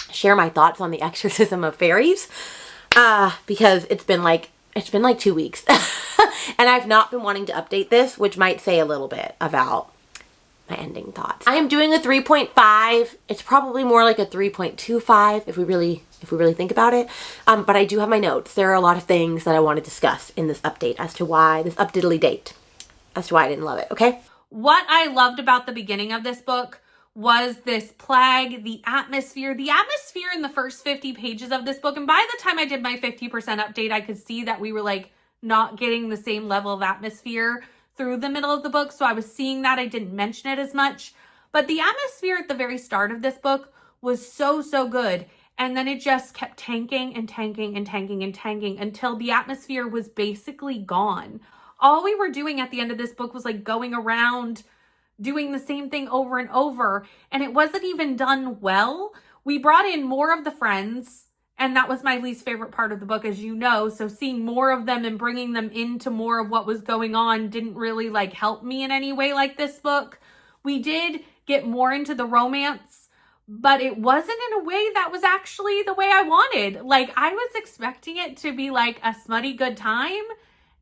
Speaker 4: share my thoughts on the Exorcism of Faeries, because it's been like 2 weeks and I've not been wanting to update this, which might say a little bit about my ending thoughts. I am doing a 3.5. It's probably more like a 3.25 if we really think about it. But I do have my notes. There are a lot of things that I want to discuss in this update as to why this updiddly date, as to why I didn't love it. Okay.
Speaker 1: What I loved about the beginning of this book was this plague, the atmosphere in the first 50 pages of this book. And by the time I did my 50% update, I could see that we were like not getting the same level of atmosphere through the middle of the book. So I was seeing that. I didn't mention it as much, but the atmosphere at the very start of this book was so, so good. And then it just kept tanking and tanking and tanking and tanking until the atmosphere was basically gone. All we were doing at the end of this book was like going around doing the same thing over and over, and it wasn't even done well. We brought in more of the friends, and that was my least favorite part of the book, as you know. So seeing more of them and bringing them into more of what was going on didn't really like help me in any way like this book. We did get more into the romance, but it wasn't in a way that was actually the way I wanted. Like, I was expecting it to be like a smutty good time,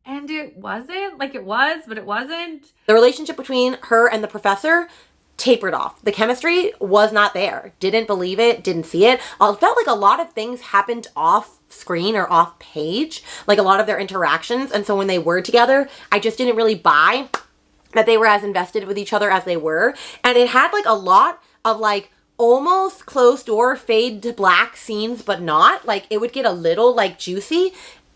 Speaker 1: and it wasn't. Like, it was, but it wasn't.
Speaker 4: The relationship between her and the professor tapered off. The chemistry was not there. Didn't believe it, didn't see it. It felt like a lot of things happened off screen or off page, like a lot of their interactions. And so when they were together, I just didn't really buy that they were as invested with each other as they were. And it had like a lot of like almost closed door fade to black scenes, but not. Like, it would get a little like juicy,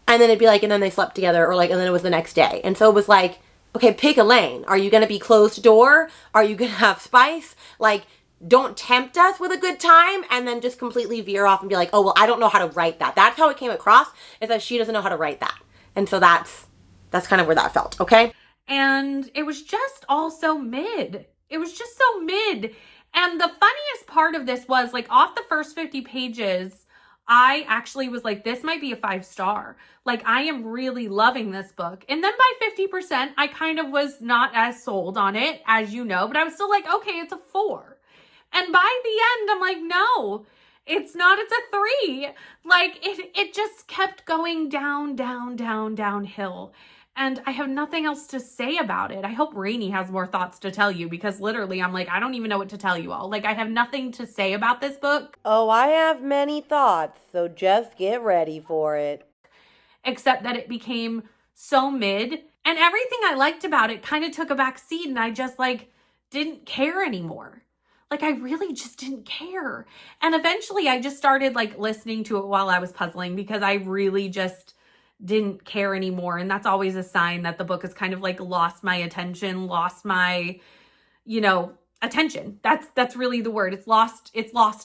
Speaker 4: and then it'd be like, and then they slept together, or like, and then it was the next day. And so it was like, okay, pick a lane. Are you going to be closed door? Are you going to have spice? Like, don't tempt us with a good time and then just completely veer off and be like, oh, well, I don't know how to write that. That's how it came across, is that she doesn't know how to write that. And so that's kind of where that felt, okay?
Speaker 1: And it was just all so mid. It was just so mid. And the funniest part of this was, like, off the first 50 pages, I actually was like, this might be a 5-star. Like, I am really loving this book. And then by 50%, I kind of was not as sold on it, as you know, but I was still like, okay, it's a 4. And by the end, I'm like, no, it's not, it's a 3. Like, it just kept going downhill. And I have nothing else to say about it. I hope Rainey has more thoughts to tell you, because literally I'm like, I don't even know what to tell you all. Like, I have nothing to say about this book.
Speaker 4: Oh, I have many thoughts, so just get ready for it.
Speaker 1: Except that it became so mid, and everything I liked about it kind of took a back seat, and I just, like, didn't care anymore. Like, I really just didn't care. And eventually I just started, like, listening to it while I was puzzling, because I really just didn't care anymore. And that's always a sign that the book has kind of, like, lost my attention, lost my, you know, attention. That's really the word. It's lost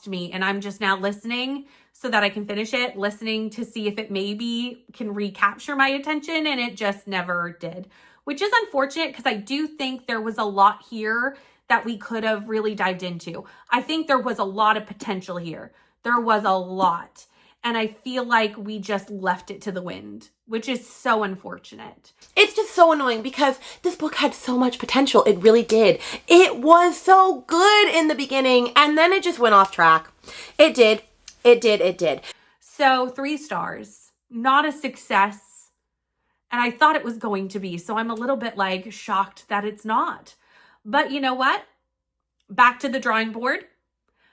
Speaker 1: me. And I'm just now listening so that I can finish it, listening to see if it maybe can recapture my attention. And it just never did, which is unfortunate, because I do think there was a lot here that we could have really dived into. I think there was a lot of potential here. There was a lot. And I feel like we just left it to the wind, which is so unfortunate.
Speaker 4: It's just so annoying, because this book had so much potential. It really did. It was so good in the beginning, and then it just went off track. It did.
Speaker 1: So 3 stars, not a success. And I thought it was going to be. So I'm a little bit, like, shocked that it's not. But you know what? Back to the drawing board.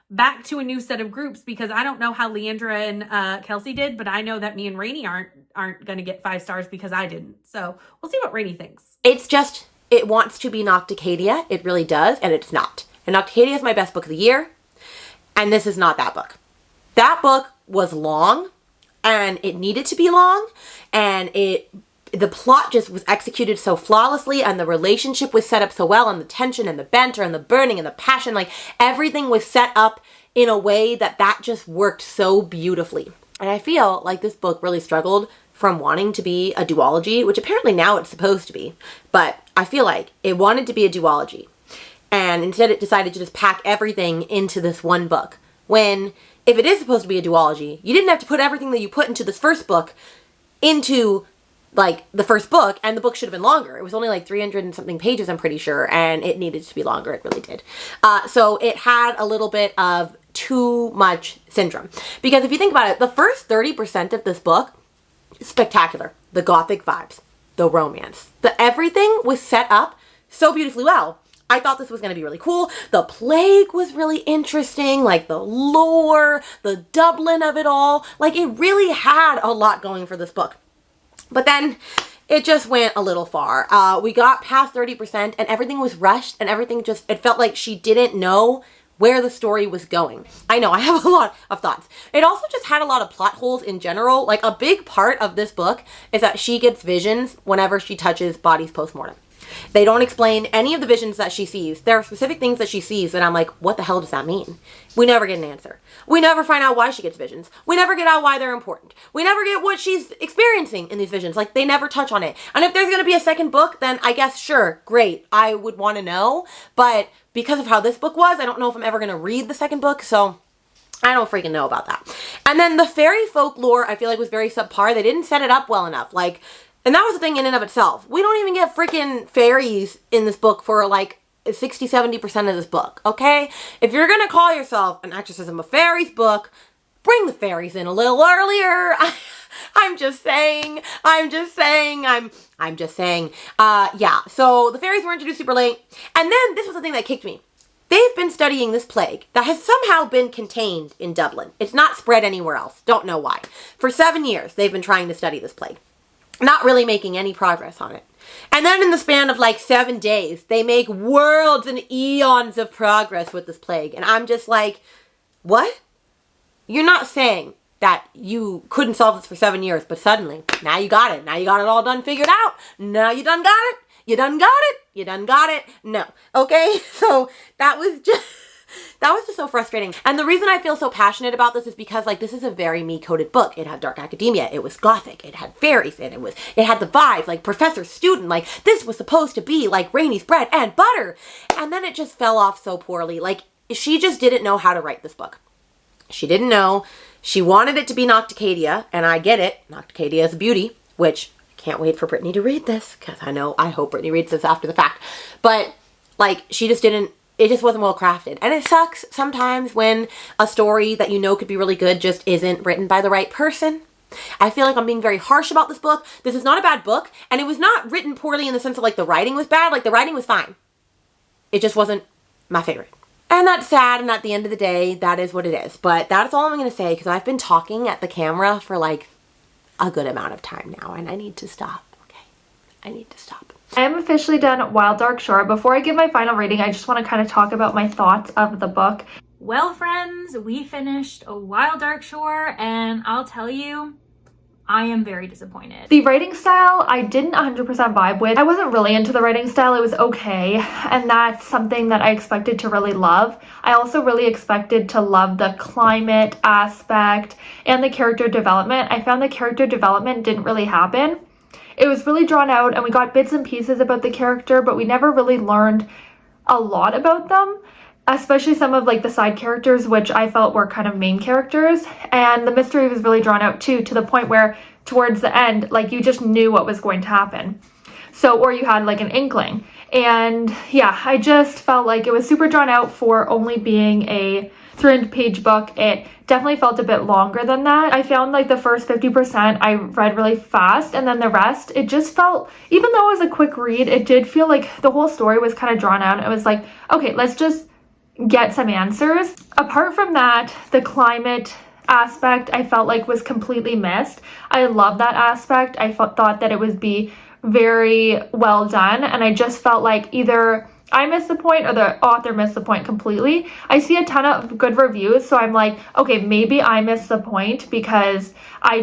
Speaker 1: Back to a new set of groups, because I don't know how Leandra and Kelsea did, but I know that me and Rainey aren't going to get 5 stars because I didn't. So we'll see what Rainey thinks.
Speaker 4: It's just, it wants to be Nocticadia. It really does, and it's not. And Nocticadia is my best book of the year, and this is not that book. That book was long, and it needed to be long, and the plot just was executed so flawlessly, and the relationship was set up so well, and the tension and the banter and the burning and the passion, like, everything was set up in a way that just worked so beautifully. And I feel like this book really struggled from wanting to be a duology, which apparently now it's supposed to be, but I feel like it wanted to be a duology, and instead it decided to just pack everything into this one book, when if it is supposed to be a duology, you didn't have to put everything that you put into this first book into, like, the first book, and the book should have been longer. It was only like 300 and something pages, I'm pretty sure, and it needed to be longer. It really did. So it had a little bit of too much syndrome. Because if you think about it, the first 30% of this book is spectacular. The gothic vibes, the romance, everything was set up so beautifully well. I thought this was going to be really cool. The plague was really interesting, like the lore, the Dublin of it all. Like, it really had a lot going for this book. But then it just went a little far. We got past 30% and everything was rushed, and everything just, it felt like she didn't know where the story was going. I know, I have a lot of thoughts. It also just had a lot of plot holes in general. Like, a big part of this book is that she gets visions whenever she touches bodies post-mortem. They don't explain any of the visions that she sees. There are specific things that she sees that I'm like, what the hell does that mean? We never get an answer. We never find out why she gets visions. We never get out why they're important. We never get what she's experiencing in these visions. Like, they never touch on it. And if there's going to be a second book, then I guess, sure, great. I would want to know. But because of how this book was, I don't know if I'm ever going to read the second book. So I don't freaking know about that. And then the fairy folklore, I feel like, was very subpar. They didn't set it up well enough. Like, and that was the thing in and of itself. We don't even get freaking fairies in this book for like 60-70% of this book, okay? If you're gonna call yourself an Exorcism of Fairies book, bring the fairies in a little earlier. I'm just saying. Yeah, so the fairies were introduced super late. And then this was the thing that kicked me. They've been studying this plague that has somehow been contained in Dublin. It's not spread anywhere else. Don't know why. For 7 years, they've been trying to study this plague. Not really making any progress on it. And then in the span of like 7 days, they make worlds and eons of progress with this plague. And I'm just like, what? You're not saying that you couldn't solve this for 7 years, but suddenly, now you got it. Now you got it all done figured out. Now you done got it. You done got it. You done got it. No. Okay? So that was just, That was just so frustrating. And the reason I feel so passionate about this is because, like, this is a very me-coded book. It had dark academia. It was gothic. It had fairies. And it had the vibes, like, professor, student. Like, this was supposed to be, like, Rainy's bread and butter. And then it just fell off so poorly. Like, she just didn't know how to write this book. She didn't know. She wanted it to be Nocticadia, and I get it. Nocticadia is a beauty, which I can't wait for Brittany to read this, because I hope Brittany reads this after the fact. But, like, she just didn't, it just wasn't well crafted. And it sucks sometimes when a story that you know could be really good just isn't written by the right person. I feel like I'm being very harsh about this book. This is not a bad book, and it was not written poorly in the sense of, like, the writing was bad. Like, the writing was fine. It just wasn't my favorite. And that's sad, and at the end of the day, that is what it is. But that's all I'm going to say, because I've been talking at the camera for, like, a good amount of time now, and I need to stop, okay? I need to stop.
Speaker 2: I am officially done Wild Dark Shore. Before I give my final rating, I just want to kind of talk about my thoughts of the book.
Speaker 3: Well, friends, we finished A Wild Dark Shore, and I'll tell you, I am very disappointed.
Speaker 2: The writing style, I didn't 100% vibe with. I wasn't really into the writing style. It was okay, and that's something that I expected to really love. I also really expected to love the climate aspect and the character development. I found the character development didn't really happen. It was really drawn out, and we got bits and pieces about the character, but we never really learned a lot about them, especially some of, like, the side characters, which I felt were kind of main characters. And the mystery was really drawn out too, to the point where towards the end, like, you just knew what was going to happen. So, or you had, like, an inkling. And yeah, I just felt like it was super drawn out for only being a 300-page book. It definitely felt a bit longer than that. I found, like, the first 50% I read really fast, and then the rest, it just felt, even though it was a quick read, it did feel like the whole story was kind of drawn out. It was like, okay, let's just get some answers. Apart from that, the climate aspect I felt like was completely missed. I love that aspect. I thought that it would be very well done, and I just felt like either I missed the point or the author missed the point completely. I see a ton of good reviews, so I'm like, okay, maybe I missed the point, because I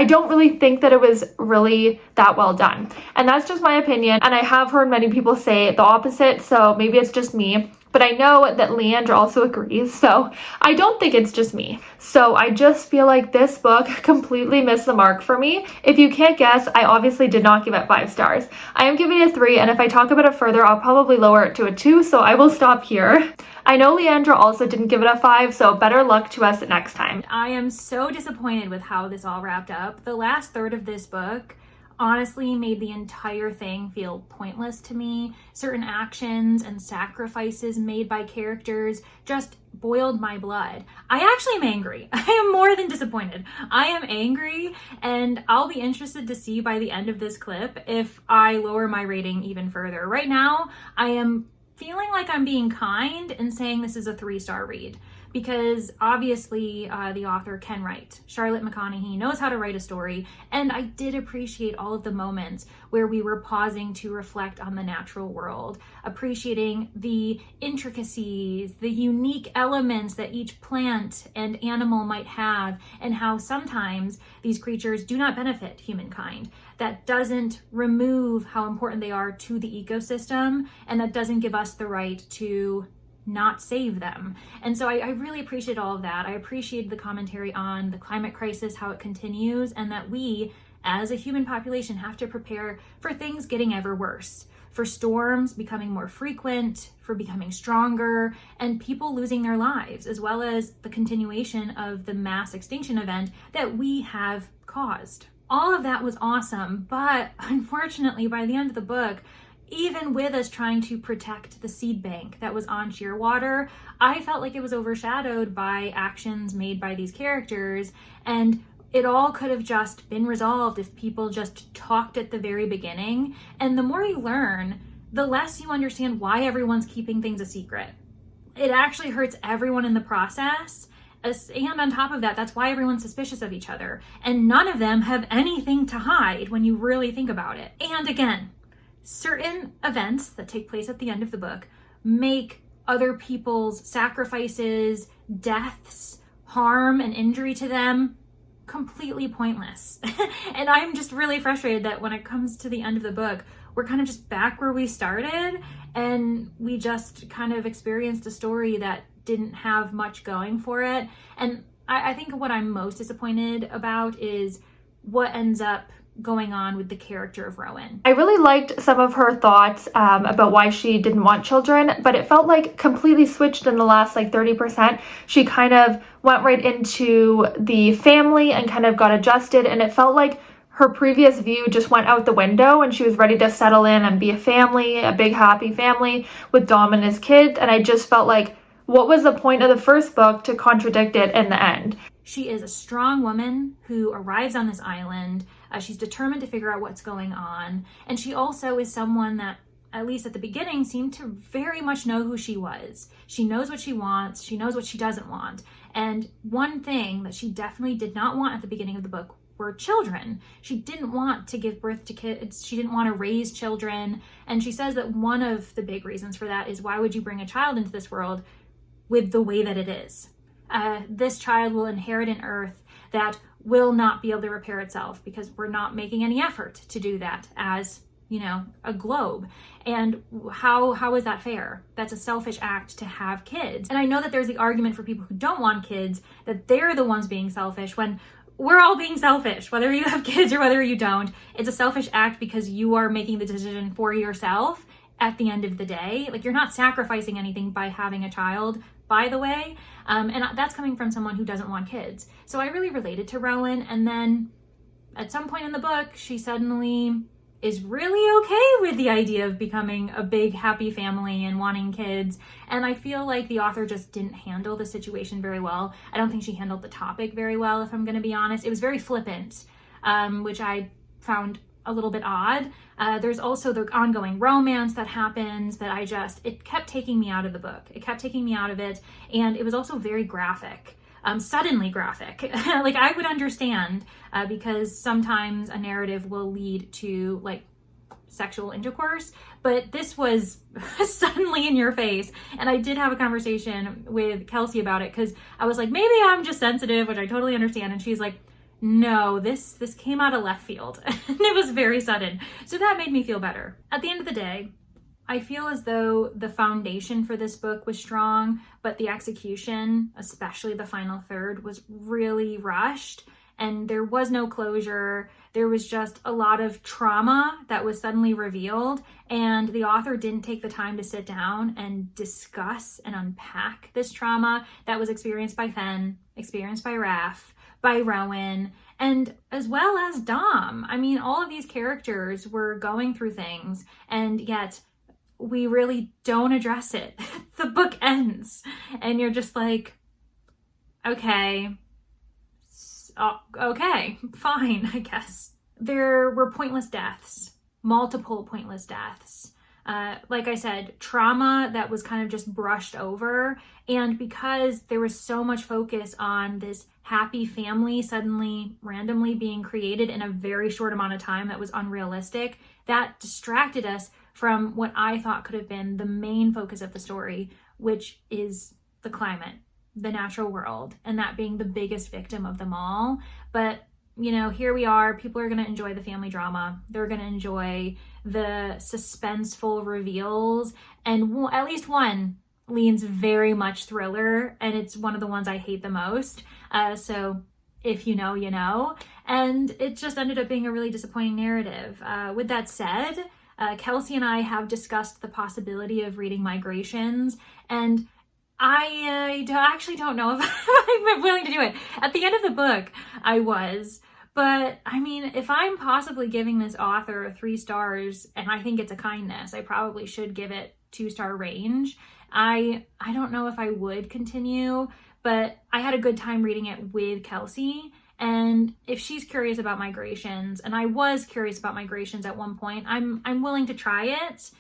Speaker 2: don't really think that it was really that well done. And that's just my opinion. And I have heard many people say the opposite, so maybe it's just me. But I know that Leandra also agrees, so I don't think it's just me. So I just feel like this book completely missed the mark for me. If you can't guess, I obviously did not give it 5 stars. I am giving it a 3, and if I talk about it further, I'll probably lower it to a 2, so I will stop here. I know Leandra also didn't give it a 5, so better luck to us next time.
Speaker 3: I am so disappointed with how this all wrapped up. The last third of this book honestly made the entire thing feel pointless to me. Certain actions and sacrifices made by characters just boiled my blood. I actually am angry. I am more than disappointed. I am angry, and I'll be interested to see by the end of this clip if I lower my rating even further. Right now, I am feeling like I'm being kind and saying this is a 3-star read, because obviously the author can write. Charlotte McConaughey knows how to write a story, and I did appreciate all of the moments where we were pausing to reflect on the natural world, appreciating the intricacies, the unique elements that each plant and animal might have, and how sometimes these creatures do not benefit humankind. That doesn't remove how important they are to the ecosystem, and that doesn't give us the right to not save them. And so I really appreciate all of that. I appreciated the commentary on the climate crisis, how it continues, and that we, as a human population, have to prepare for things getting ever worse, for storms becoming more frequent, for becoming stronger, and people losing their lives, as well as the continuation of the mass extinction event that we have caused. All of that was awesome, but unfortunately, by the end of the book, even with us trying to protect the seed bank that was on Shearwater, I felt like it was overshadowed by actions made by these characters, and it all could have just been resolved if people just talked at the very beginning. And the more you learn, the less you understand why everyone's keeping things a secret. It actually hurts everyone in the process. And on top of that, that's why everyone's suspicious of each other. And none of them have anything to hide when you really think about it. And again, certain events that take place at the end of the book make other people's sacrifices, deaths, harm, and injury to them completely pointless. And I'm just really frustrated that when it comes to the end of the book, we're kind of just back where we started, and we just kind of experienced a story that didn't have much going for it. And I think what I'm most disappointed about is what ends up going on with the character of Rowan.
Speaker 2: I really liked some of her thoughts about why she didn't want children, but it felt like completely switched in the last like 30%. She kind of went right into the family and kind of got adjusted, and it felt like her previous view just went out the window and she was ready to settle in and be a family, a big happy family with Dom and his kids. And I just felt like, what was the point of the first book to contradict it in the end?
Speaker 3: She is a strong woman who arrives on this island. She's determined to figure out what's going on. And she also is someone that, at least at the beginning, seemed to very much know who she was. She knows what she wants. She knows what she doesn't want. And one thing that she definitely did not want at the beginning of the book were children. She didn't want to give birth to kids. She didn't want to raise children. And she says that one of the big reasons for that is, why would you bring a child into this world with the way that it is? This child will inherit an earth that will not be able to repair itself because we're not making any effort to do that as, you know, a globe. And how is that fair? That's a selfish act to have kids. And I know that there's the argument for people who don't want kids that they're the ones being selfish, when we're all being selfish, whether you have kids or whether you don't. It's a selfish act because you are making the decision for yourself at the end of the day. Like, you're not sacrificing anything by having a child, by the way. And that's coming from someone who doesn't want kids. So I really related to Rowan. And then at some point in the book, she suddenly is really okay with the idea of becoming a big happy family and wanting kids. And I feel like the author just didn't handle the situation very well. I don't think she handled the topic very well, if I'm going to be honest. It was very flippant, which I found a little bit odd. There's also the ongoing romance that happens that it kept taking me out of the book. It kept taking me out of it. And it was also very graphic. Suddenly graphic. Like, I would understand because sometimes a narrative will lead to like sexual intercourse, but this was suddenly in your face. And I did have a conversation with Kelsea about it because I was like, maybe I'm just sensitive, which I totally understand. And she's like, no, this came out of left field. And it was very sudden. So that made me feel better. At the end of the day, I feel as though the foundation for this book was strong, but the execution, especially the final third, was really rushed, and there was no closure. There was just a lot of trauma that was suddenly revealed, and the author didn't take the time to sit down and discuss and unpack this trauma that was experienced by Fen, experienced by Raph, by Rowan, and as well as Dom. I mean, all of these characters were going through things, and yet we really don't address it. The book ends and you're just like, okay, fine, I guess. There were pointless deaths, multiple pointless deaths. Like I said, trauma that was kind of just brushed over. And because there was so much focus on this happy family suddenly randomly being created in a very short amount of time that was unrealistic, that distracted us from what I thought could have been the main focus of the story, which is the climate, the natural world, and that being the biggest victim of them all. But, you know, here we are. People are going to enjoy the family drama. They're going to enjoy the suspenseful reveals, and at least one leans very much thriller, and it's one of the ones I hate the most. So if you know, you know. And it just ended up being a really disappointing narrative. With that said, Kelsea and I have discussed the possibility of reading Migrations, and I actually don't know if I'm willing to do it. At the end of the book, I was. But I mean, if I'm possibly giving this author 3 stars, and I think it's a kindness, I probably should give it 2-star range. I don't know if I would continue, but I had a good time reading it with Kelsea. And if she's curious about Migrations, and I was curious about Migrations at one point, I'm willing to try it.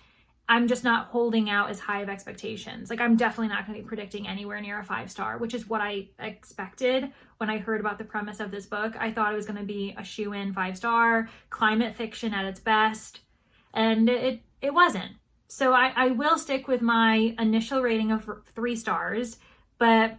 Speaker 3: I'm just not holding out as high of expectations. Like, I'm definitely not going to be predicting anywhere near a 5-star, which is what I expected when I heard about the premise of this book. I thought it was going to be a shoo-in 5-star, climate fiction at its best, and it wasn't. So I will stick with my initial rating of 3 stars, but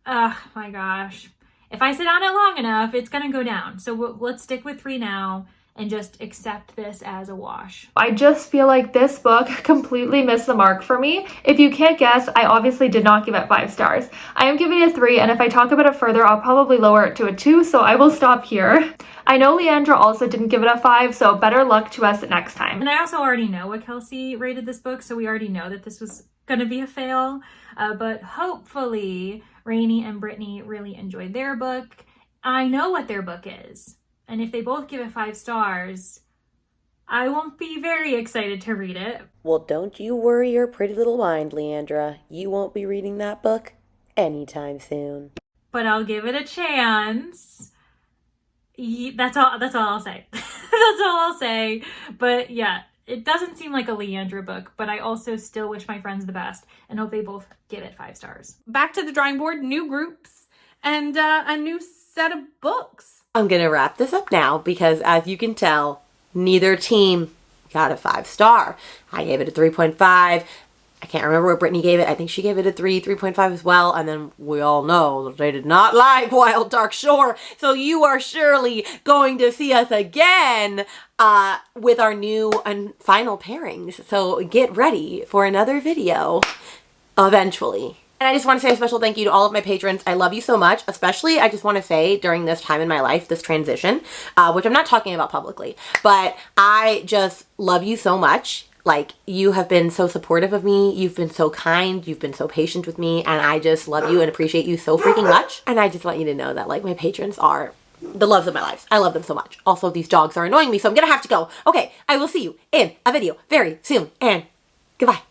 Speaker 3: oh my gosh. if I sit on it long enough, it's gonna go down. So let's stick with 3 now and just accept this as a wash.
Speaker 2: I just feel like this book completely missed the mark for me. If you can't guess, I obviously did not give it 5 stars. I am giving it a 3, and if I talk about it further, I'll probably lower it to a 2, so I will stop here. I know Leandra also didn't give it a 5, so better luck to us next time.
Speaker 3: And I also already know what Kelsea rated this book, so we already know that this was gonna be a fail. But hopefully, Rainy and Brittany really enjoyed their book. I know what their book is. And if they both give it 5 stars, I won't be very excited to read it.
Speaker 4: Well, don't you worry your pretty little mind, Leandra. You won't be reading that book anytime soon.
Speaker 3: But I'll give it a chance. That's all I'll say. That's all I'll say. But yeah, it doesn't seem like a Leandra book, but I also still wish my friends the best and hope they both give it 5 stars.
Speaker 1: Back to the drawing board, new groups, and a new set of books.
Speaker 4: I'm gonna wrap this up now because, as you can tell, neither team got a 5 star. I gave it a 3.5. I can't remember what Brittany gave it. I think she gave it a 3.5 as well. And then we all know that they did not like Wild Dark Shore. So you are surely going to see us again with our new and final pairings. So get ready for another video eventually. And I just want to say a special thank you to all of my patrons. I love you so much. Especially, I just want to say, during this time in my life, this transition, which I'm not talking about publicly, but I just love you so much. Like, you have been so supportive of me. You've been so kind. You've been so patient with me. And I just love you and appreciate you so freaking much. And I just want you to know that, like, my patrons are the loves of my life. I love them so much. Also, these dogs are annoying me, so I'm going to have to go. Okay, I will see you in a video very soon. And goodbye.